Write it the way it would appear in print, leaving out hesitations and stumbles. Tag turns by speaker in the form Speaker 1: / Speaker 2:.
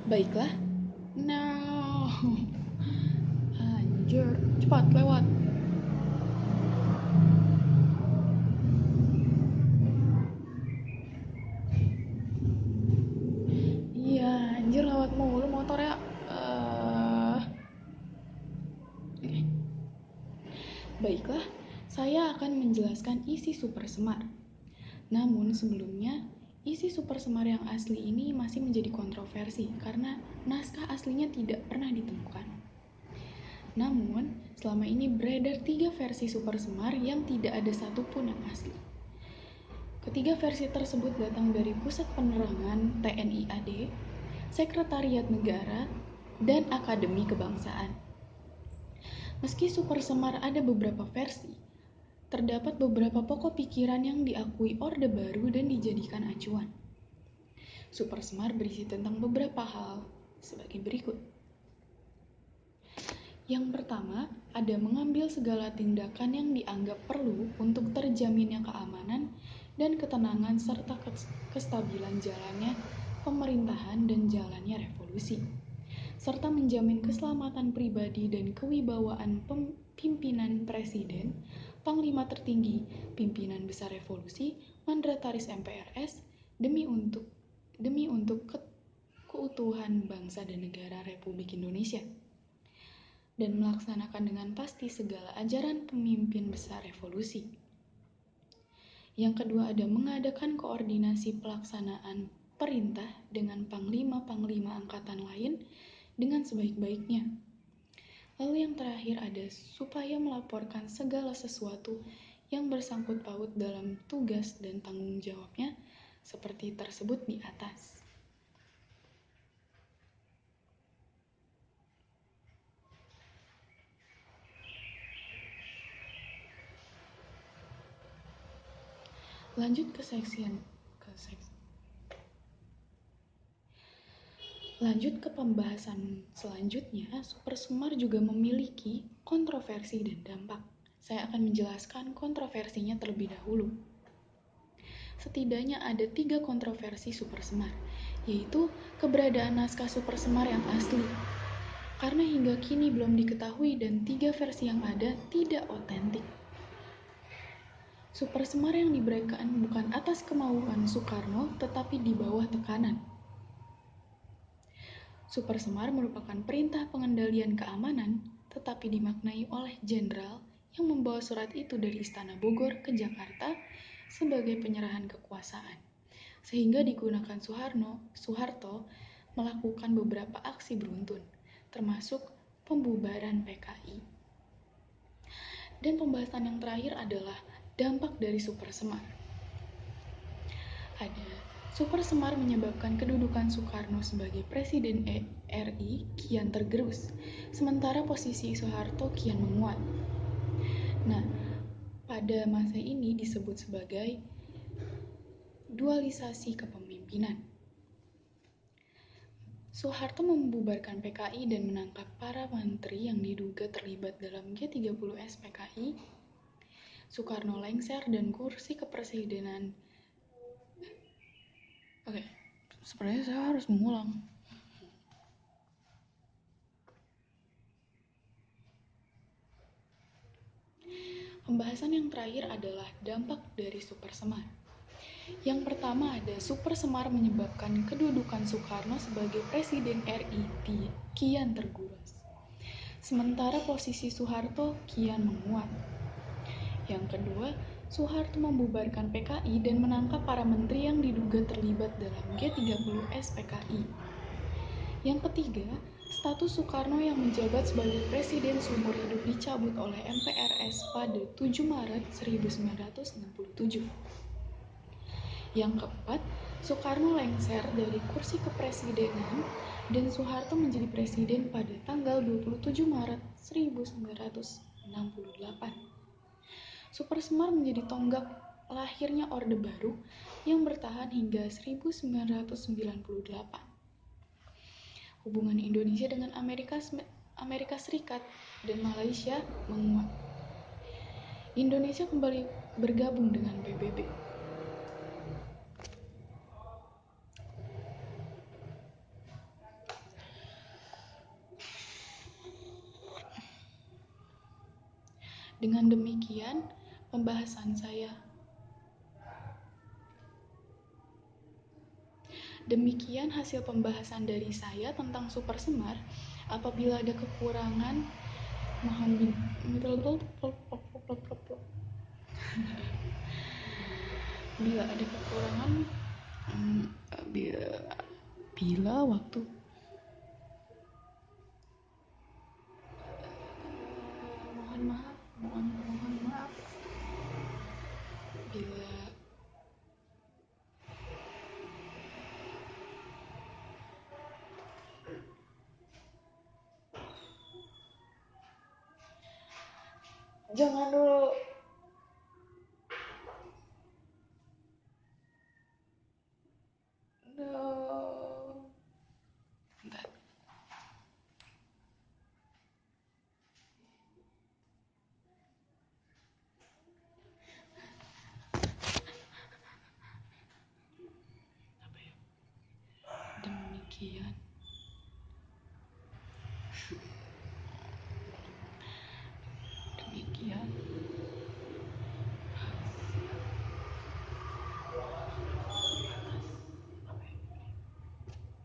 Speaker 1: Baiklah. No. Anjir, cepat lewat. Iya, anjir lewat mulu motornya. Oke. Baiklah, saya akan menjelaskan isi Super Semar. Namun sebelumnya, isi Super Semar yang asli ini masih menjadi kontroversi karena naskah aslinya tidak pernah ditemukan. Namun, selama ini beredar 3 versi Super Semar yang tidak ada satupun yang asli. Ketiga versi tersebut datang dari Pusat Penerangan TNI AD, Sekretariat Negara, dan Akademi Kebangsaan. Meski Super Semar ada beberapa versi, terdapat beberapa pokok pikiran yang diakui Orde Baru dan dijadikan acuan. Super Semar berisi tentang beberapa hal sebagai berikut. Yang pertama, ada mengambil segala tindakan yang dianggap perlu untuk terjaminnya keamanan dan ketenangan serta kestabilan jalannya pemerintahan dan jalannya revolusi, serta menjamin keselamatan pribadi dan kewibawaan pimpinan presiden, panglima tertinggi, pimpinan besar revolusi, mandataris MPRS demi untuk keutuhan bangsa dan negara Republik Indonesia, dan melaksanakan dengan pasti segala ajaran pemimpin besar revolusi. Yang kedua, ada mengadakan koordinasi pelaksanaan perintah dengan panglima-panglima angkatan lain dengan sebaik-baiknya. Lalu yang terakhir ada supaya melaporkan segala sesuatu yang bersangkut paut dalam tugas dan tanggung jawabnya seperti tersebut di atas. Lanjut ke pembahasan selanjutnya, Super Semar juga memiliki kontroversi dan dampak. Saya akan menjelaskan kontroversinya terlebih dahulu. Setidaknya ada 3 kontroversi Super Semar, yaitu keberadaan naskah Super Semar yang asli, karena hingga kini belum diketahui dan 3 versi yang ada tidak otentik. Super Semar yang diberikan bukan atas kemauan Soekarno, tetapi di bawah tekanan. Super Semar merupakan perintah pengendalian keamanan, tetapi dimaknai oleh jenderal yang membawa surat itu dari Istana Bogor ke Jakarta sebagai penyerahan kekuasaan, sehingga digunakan Soeharto melakukan beberapa aksi beruntun, termasuk pembubaran PKI. Dan pembahasan yang terakhir adalah dampak dari Super Semar. Ada Super Semar menyebabkan kedudukan Soekarno sebagai Presiden RI kian tergerus, sementara posisi Soeharto kian menguat. Nah, pada masa ini disebut sebagai dualisasi kepemimpinan. Soeharto membubarkan PKI dan menangkap para menteri yang diduga terlibat dalam G30S PKI. Soekarno lengser dan kursi kepresidenan. Oke, sebenarnya saya harus mengulang. Pembahasan yang terakhir adalah dampak dari Super Semar. Yang pertama ada Super Semar menyebabkan kedudukan Soekarno sebagai Presiden RI kian tergerus, sementara posisi Soeharto kian menguat. Yang kedua, Soeharto membubarkan PKI dan menangkap para menteri yang diduga terlibat dalam G30S PKI. Yang ketiga, status Soekarno yang menjabat sebagai presiden seumur hidup dicabut oleh MPRS pada 7 Maret 1967. Yang keempat, Soekarno lengser dari kursi kepresidenan dan Soeharto menjadi presiden pada tanggal 27 Maret 1968. Super Semar menjadi tonggak lahirnya Orde Baru yang bertahan hingga 1998. Hubungan Indonesia dengan Amerika Serikat dan Malaysia menguat. Indonesia kembali bergabung dengan PBB. Dengan demikian, pembahasan saya. Demikian hasil pembahasan dari saya tentang Super Semar. Apabila ada kekurangan, mohon bila ada kekurangan, bila waktu mohon maaf bila jangan dulu. No. Bentar. Apa ya? Demikian.